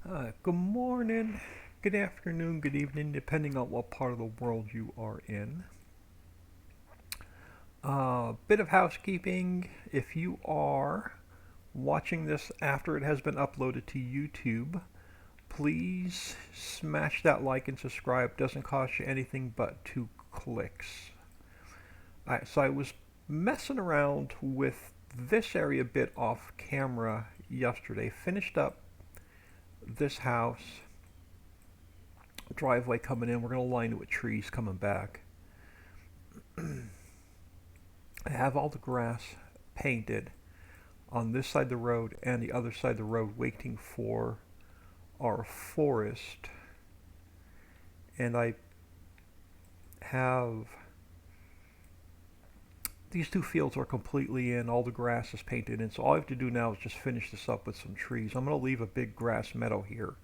Good morning, good afternoon, good evening, depending on what part of the world you are in. Bit of housekeeping. If you are watching this after it has been uploaded to YouTube, please smash that like and subscribe. Doesn't cost you anything but 2 clicks. Alright, so I was messing around with this area a bit off camera yesterday. Finished up this house, driveway coming in. We're going to line it with trees coming back. I have all the grass painted on this side of the road and the other side of the road, waiting for our forest. And I have these 2 fields are completely in, all the grass is painted in, so all I have to do now is just finish this up with some trees. I'm going to leave a big grass meadow here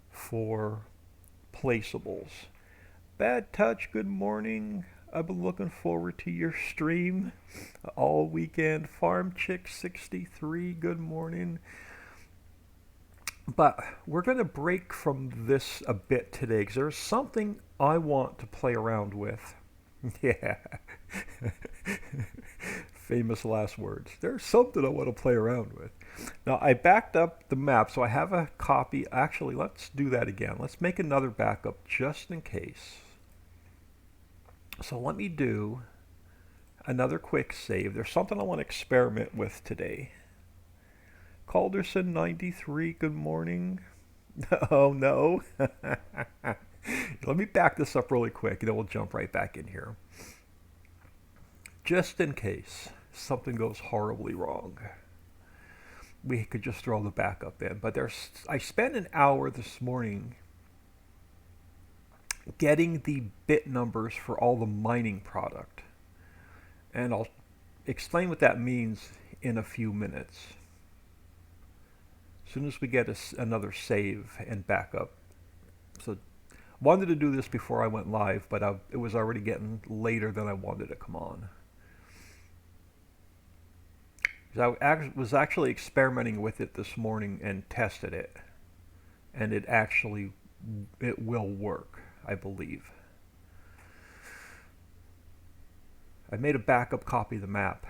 for placeables. Bad Touch, good morning. I've been looking forward to your stream all weekend. Farm Chick 63, good morning. But we're going to break from this a bit today because there's something I want to play around with. Yeah. Famous last words. There's something I want to play around with. Now, I backed up the map, so I have a copy. Actually, let's do that again. Let's make another backup just in case. So let me do another quick save. There's something I want to experiment with today. Calderson 93, good morning. Oh no. Let me back this up really quick and then we'll jump right back in here. Just in case something goes horribly wrong, we could just throw the backup in. But I spent an hour this morning getting the bit numbers for all the mining product. And I'll explain what that means in a few minutes. As soon as we get another save and backup. So wanted to do this before I went live, but it was already getting later than I wanted to come on. I was actually experimenting with it this morning and tested it, and it will work, I believe. I made a backup copy of the map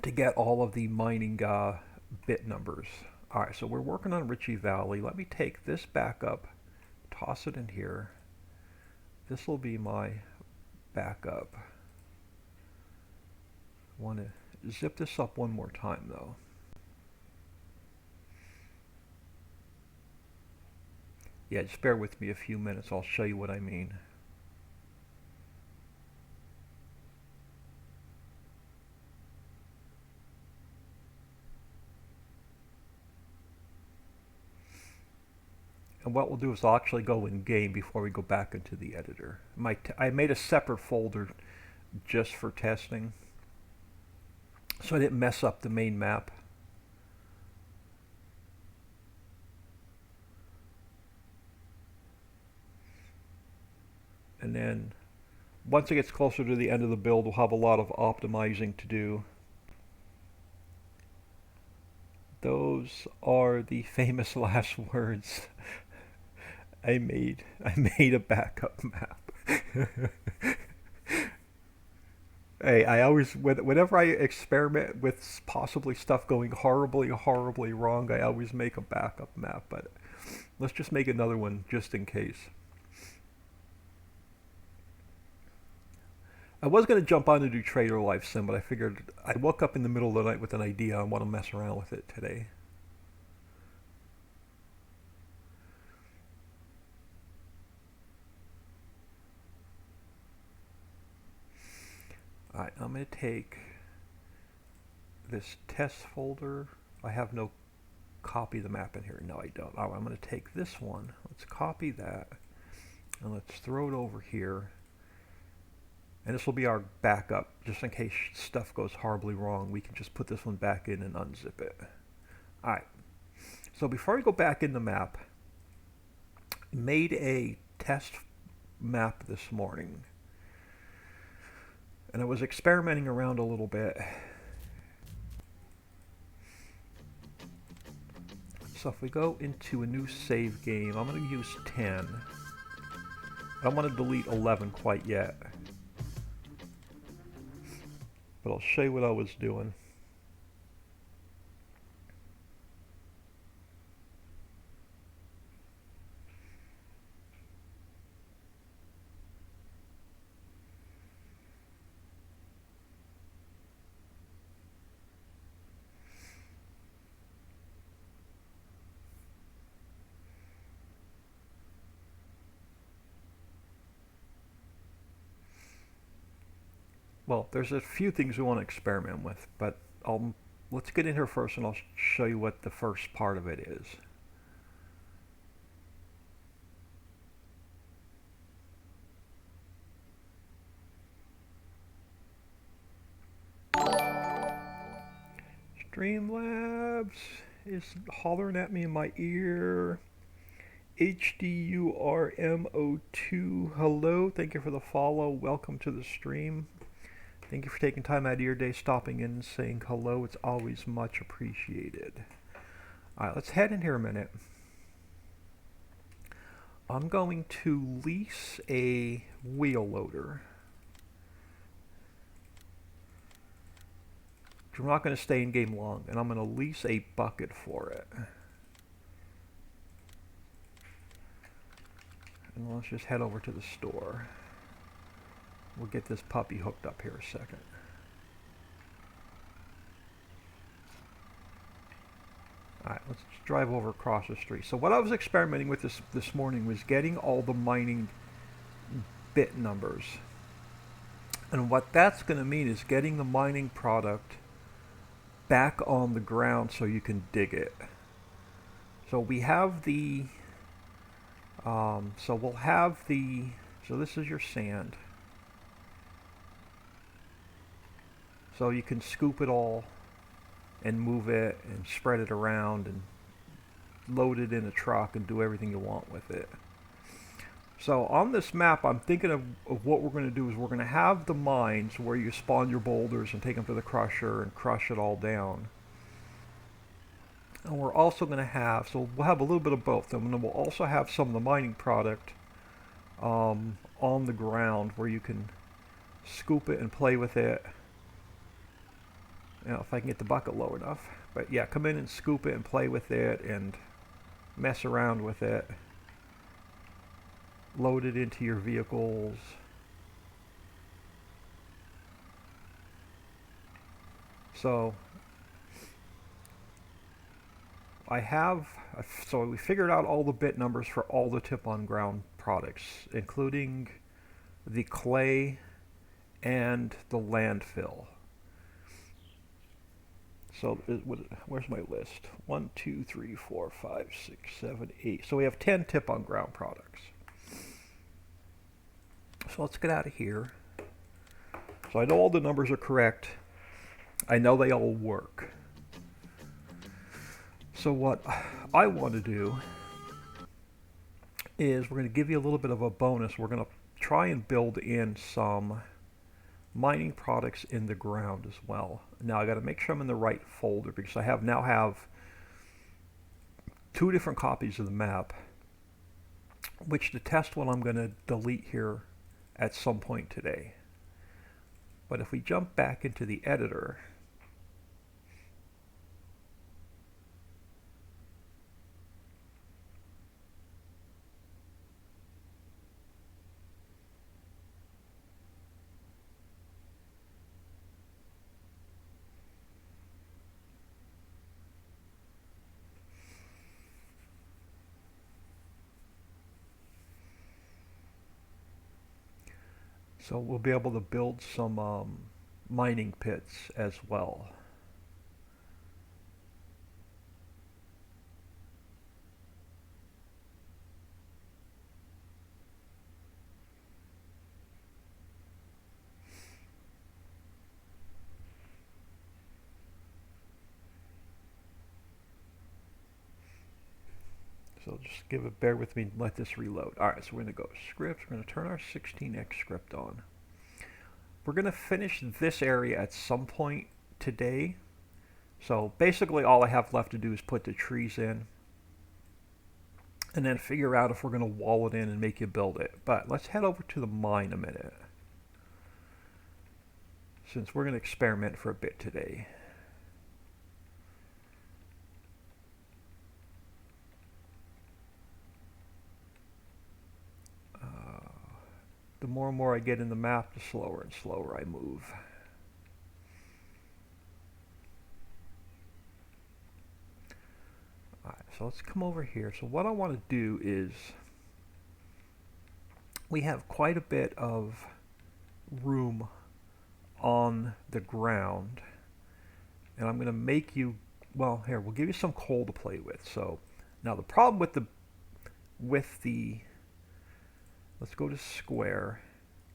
to get all of the mining bit numbers. Alright, so we're working on Ritchie Valley. Let me take this backup, toss it in here. This will be my backup. I want to zip this up one more time though. Yeah, just bear with me a few minutes. I'll show you what I mean. And what we'll do is I'll actually go in game before we go back into the editor. I made a separate folder just for testing, so I didn't mess up the main map. And then once it gets closer to the end of the build, we'll have a lot of optimizing to do. Those are the famous last words. I made a backup map. Hey, I always, whenever I experiment with possibly stuff going horribly wrong, I always make a backup map. But let's just make another one just in case. I was going to jump on to do Trader Life Sim, but I figured I woke up in the middle of the night with an idea. I want to mess around with it today. Alright, I'm going to take this test folder. I have no copy of the map in here. No, I don't. Right, I'm going to take this one. Let's copy that. And let's throw it over here. And this will be our backup. Just in case stuff goes horribly wrong, we can just put this one back in and unzip it. Alright. So before we go back in the map, made a test map this morning. And I was experimenting around a little bit. So if we go into a new save game, I'm going to use 10. I don't want to delete 11 quite yet. But I'll show you what I was doing. Well, there's a few things we want to experiment with, but let's get in here first and I'll show you what the first part of it is. Streamlabs is hollering at me in my ear. HDURMO2, hello, thank you for the follow, welcome to the stream. Thank you for taking time out of your day, stopping in and saying hello. It's always much appreciated. All right, let's head in here a minute. I'm going to lease a wheel loader. I'm not going to stay in game long, and I'm going to lease a bucket for it. And let's just head over to the store. We'll get this puppy hooked up here a second. Alright, let's drive over across the street. So what I was experimenting with this morning was getting all the mining bit numbers. And what that's going to mean is getting the mining product back on the ground so you can dig it. So we have the... so we'll have the... So this is your sand. So you can scoop it all and move it and spread it around and load it in a truck and do everything you want with it. So on this map, I'm thinking of what we're going to do is we're going to have the mines where you spawn your boulders and take them to the crusher and crush it all down. And we're also going to have, so we'll have a little bit of both, and then we'll also have some of the mining product on the ground where you can scoop it and play with it. You know, if I can get the bucket low enough. But yeah, come in and scoop it and play with it and mess around with it. Load it into your vehicles. So so we figured out all the bit numbers for all the tip on ground products, including the clay and the landfill. So where's my list? 1, 2, 3, 4, 5, 6, 7, 8. So we have 10 tip on ground products. So let's get out of here. So I know all the numbers are correct. I know they all work. So what I want to do is we're going to give you a little bit of a bonus. We're going to try and build in some mining products in the ground as well. Now I got to make sure I'm in the right folder because I now have 2 different copies of the map, which to test one I'm going to delete here at some point today. But if we jump back into the editor, so we'll be able to build some mining pits as well. So just bear with me and let this reload. Alright, so we're going to go script. We're going to turn our 16x script on. We're going to finish this area at some point today. So basically all I have left to do is put the trees in. and then figure out if we're going to wall it in and make you build it. But let's head over to the mine a minute, since we're going to experiment for a bit today. The more and more I get in the map, the slower and slower I move. Alright, so let's come over here. So what I want to do is, we have quite a bit of room on the ground, and I'm going to make you, well, here, we'll give you some coal to play with. So now the problem with the let's go to square,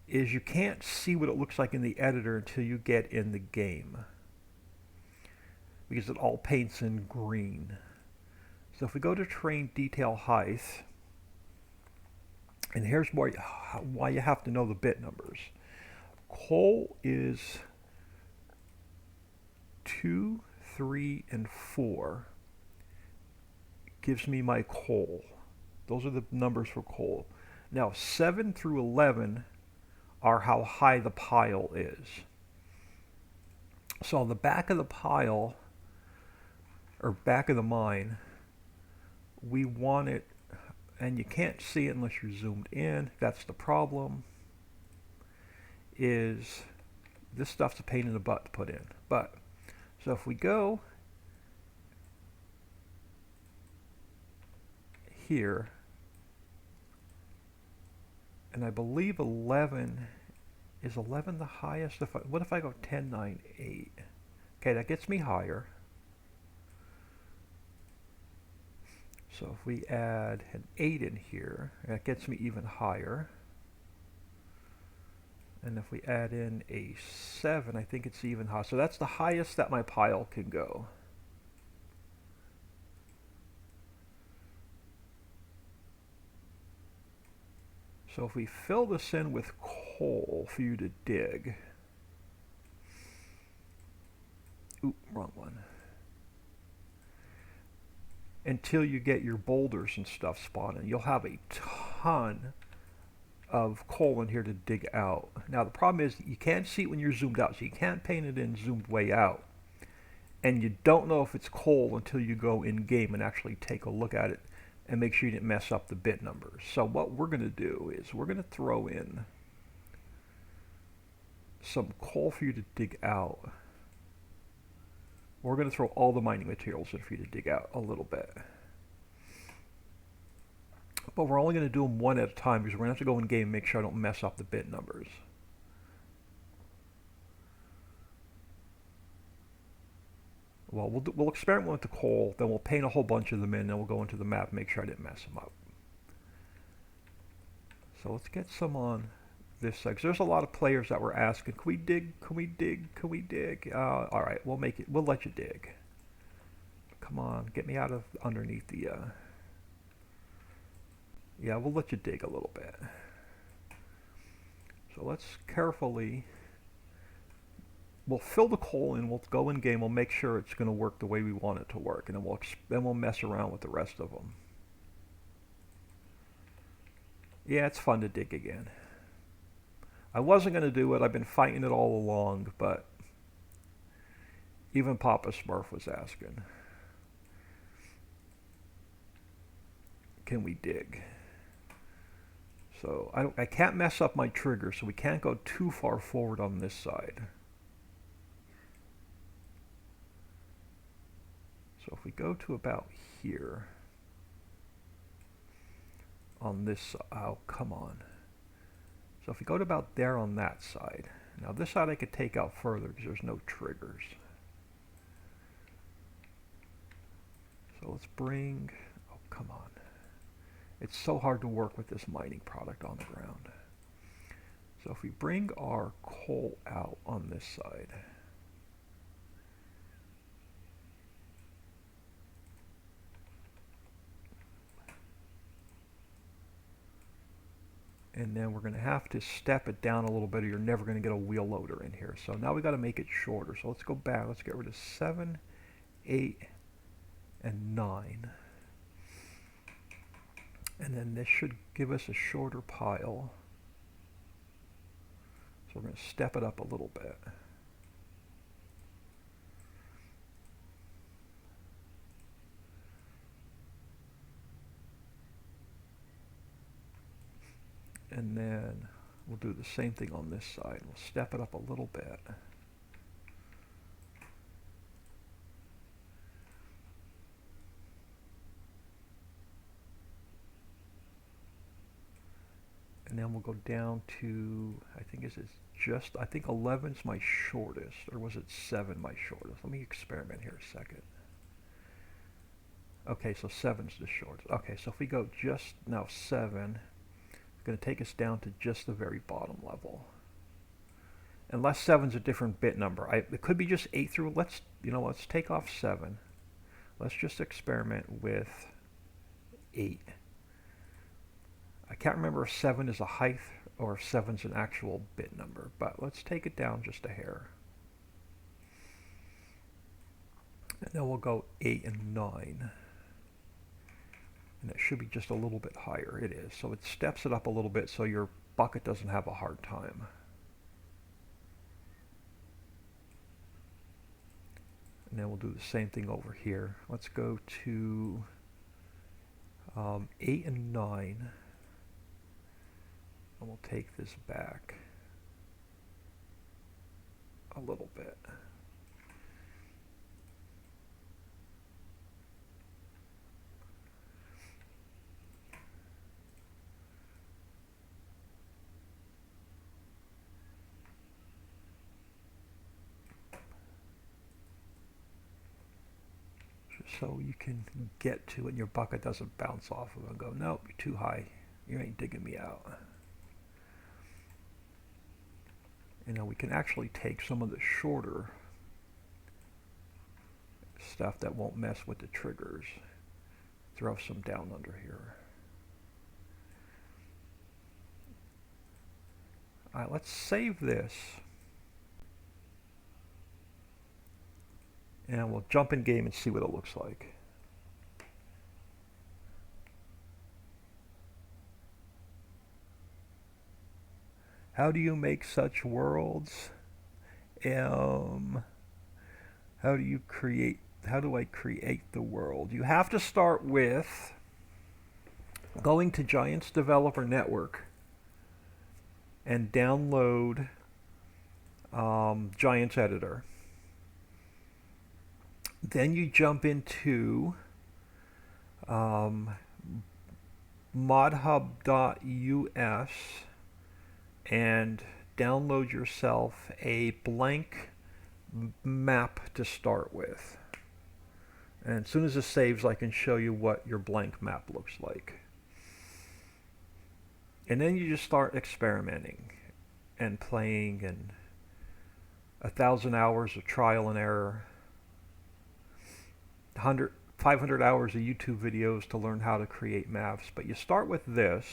is you can't see what it looks like in the editor until you get in the game, because it all paints in green. So if we go to terrain detail height, and here's why you have to know the bit numbers. Coal is 2, 3, and 4 gives me my coal. Those are the numbers for coal. Now 7 through 11 are how high the pile is. So on the back of the pile, or back of the mine, we want it, and you can't see it unless you're zoomed in. That's the problem, is this stuff's a pain in the butt to put in. But so if we go here, and I believe 11, is 11 the highest? What if I go 10, 9, 8? Okay, that gets me higher. So if we add an 8 in here, that gets me even higher. And if we add in a 7, I think it's even higher. So that's the highest that my pile can go. So if we fill this in with coal for you to dig. Oop, wrong one. Until you get your boulders and stuff spawning, you'll have a ton of coal in here to dig out. Now the problem is you can't see it when you're zoomed out, so you can't paint it in zoomed way out. And you don't know if it's coal until you go in game and actually take a look at it and make sure you didn't mess up the bit numbers. So what we're going to do is we're going to throw in some coal for you to dig out. We're going to throw all the mining materials in for you to dig out a little bit. But we're only going to do them one at a time, because we're going to have to go in game and make sure I don't mess up the bit numbers. Well, we'll experiment with the coal, then we'll paint a whole bunch of them in, then we'll go into the map and make sure I didn't mess them up. So let's get some on this side, 'cause there's a lot of players that were asking, can we dig, can we dig, can we dig? Alright, we'll let you dig. Come on, get me out of underneath the, yeah, we'll let you dig a little bit. So let's carefully, we'll fill the coal in, we'll go in game, we'll make sure it's going to work the way we want it to work, and then we'll mess around with the rest of them. Yeah, it's fun to dig again. I wasn't going to do it, I've been fighting it all along, but even Papa Smurf was asking, can we dig? So I can't mess up my trigger, so we can't go too far forward on this side. So if we go to about here, on this side, oh, come on. So if we go to about there on that side, now this side I could take out further because there's no triggers. So let's bring, oh, come on. It's so hard to work with this mining product on the ground. So if we bring our coal out on this side, and then we're going to have to step it down a little bit or you're never going to get a wheel loader in here. So now we got to make it shorter. So let's go back. Let's get rid of 7, 8, and 9. And then this should give us a shorter pile. So we're going to step it up a little bit. And then we'll do the same thing on this side. We'll step it up a little bit. And then we'll go down to, I think I think 11's my shortest, or was it 7 my shortest? Let me experiment here a second. Okay, so 7's the shortest. Okay, so if we go just now 7, it's going to take us down to just the very bottom level. Unless 7's a different bit number. It could be just 8 through, let's take off 7. Let's just experiment with 8. I can't remember if 7 is a height or if 7's an actual bit number, but let's take it down just a hair. And then we'll go 8 and 9. And it should be just a little bit higher. It is. So it steps it up a little bit so your bucket doesn't have a hard time. And then we'll do the same thing over here. Let's go to 8 and 9. And we'll take this back a little bit. So you can get to it and your bucket doesn't bounce off of it and go, nope, you're too high. You ain't digging me out. And now we can actually take some of the shorter stuff that won't mess with the triggers. Throw some down under here. Alright, let's save this. And we'll jump in game and see what it looks like. How do you make such worlds? How do I create the world? You have to start with going to Giants Developer Network and download Giants Editor. Then you jump into modhub.us and download yourself a blank map to start with. And as soon as it saves, I can show you what your blank map looks like. And then you just start experimenting and playing, and 1,000 hours of trial and error, 500 hours of YouTube videos to learn how to create maps. But you start with this.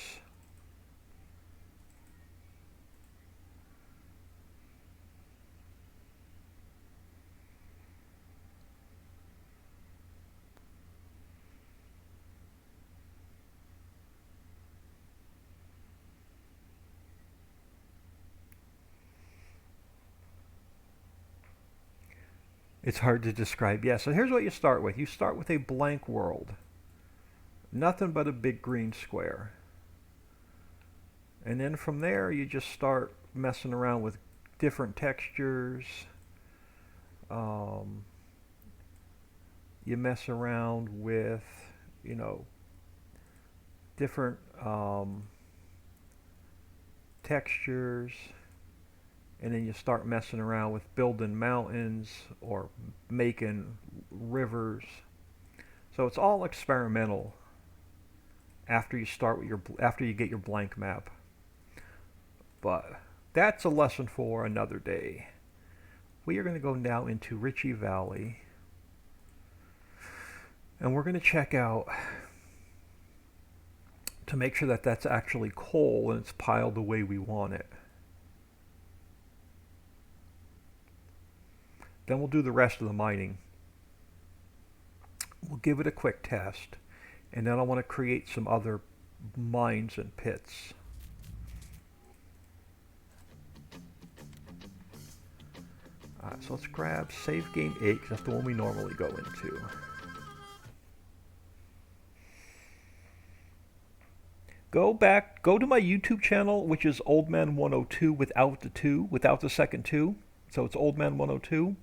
It's hard to describe. Yeah, so here's what you start with. You start with a blank world. Nothing but a big green square. And then from there, you just start messing around with different textures. You mess around with, different textures. And then you start messing around with building mountains or making rivers. So it's all experimental after you get your blank map. But that's a lesson for another day. We are going to go now into Ritchie Valley, and we're going to check out to make sure that that's actually coal and it's piled the way we want it. Then we'll do the rest of the mining. We'll give it a quick test, and then I want to create some other mines and pits. Alright, so let's grab save game 8, because that's the one we normally go into. Go to my YouTube channel, which is Oldman102 without the 2, without the second 2. So it's Oldman102.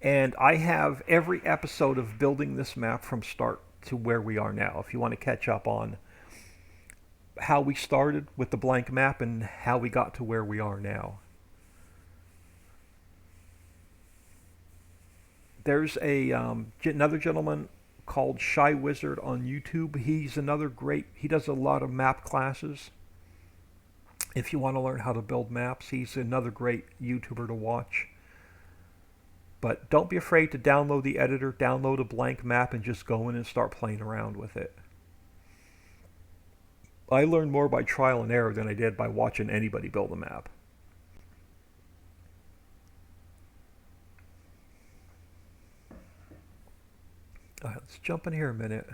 And I have every episode of building this map from start to where we are now, if you want to catch up on how we started with the blank map and how we got to where we are now. There's another gentleman called Shy Wizard on YouTube. He's another great, he does a lot of map classes. If you want to learn how to build maps, he's another great YouTuber to watch. But don't be afraid to download the editor, download a blank map, and just go in and start playing around with it. I learned more by trial and error than I did by watching anybody build a map. Let's jump in here a minute.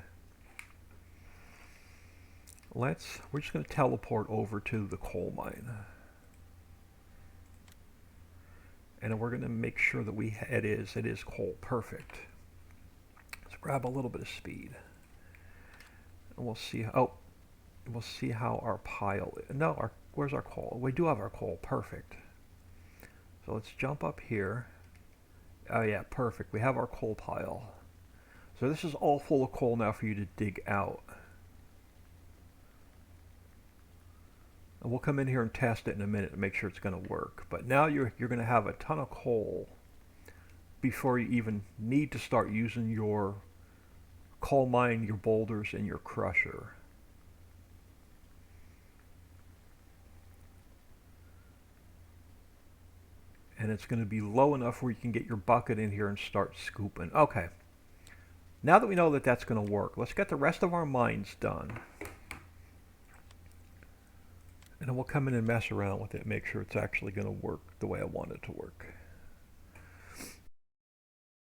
We're just going to teleport over to the coal mine. And we're going to make sure that it is coal. Perfect. Let's grab a little bit of speed. And we'll see how our pile is. No, where's our coal? We do have our coal. Perfect. So let's jump up here. Oh yeah, perfect. We have our coal pile. So this is all full of coal now for you to dig out. And we'll come in here and test it in a minute to make sure it's going to work. But now you're going to have a ton of coal before you even need to start using your coal mine, your boulders, and your crusher. And it's going to be low enough where you can get your bucket in here and start scooping. Okay. Now that we know that that's going to work, let's get the rest of our mines done. And then we'll come in and mess around with it and make sure it's actually going to work the way I want it to work.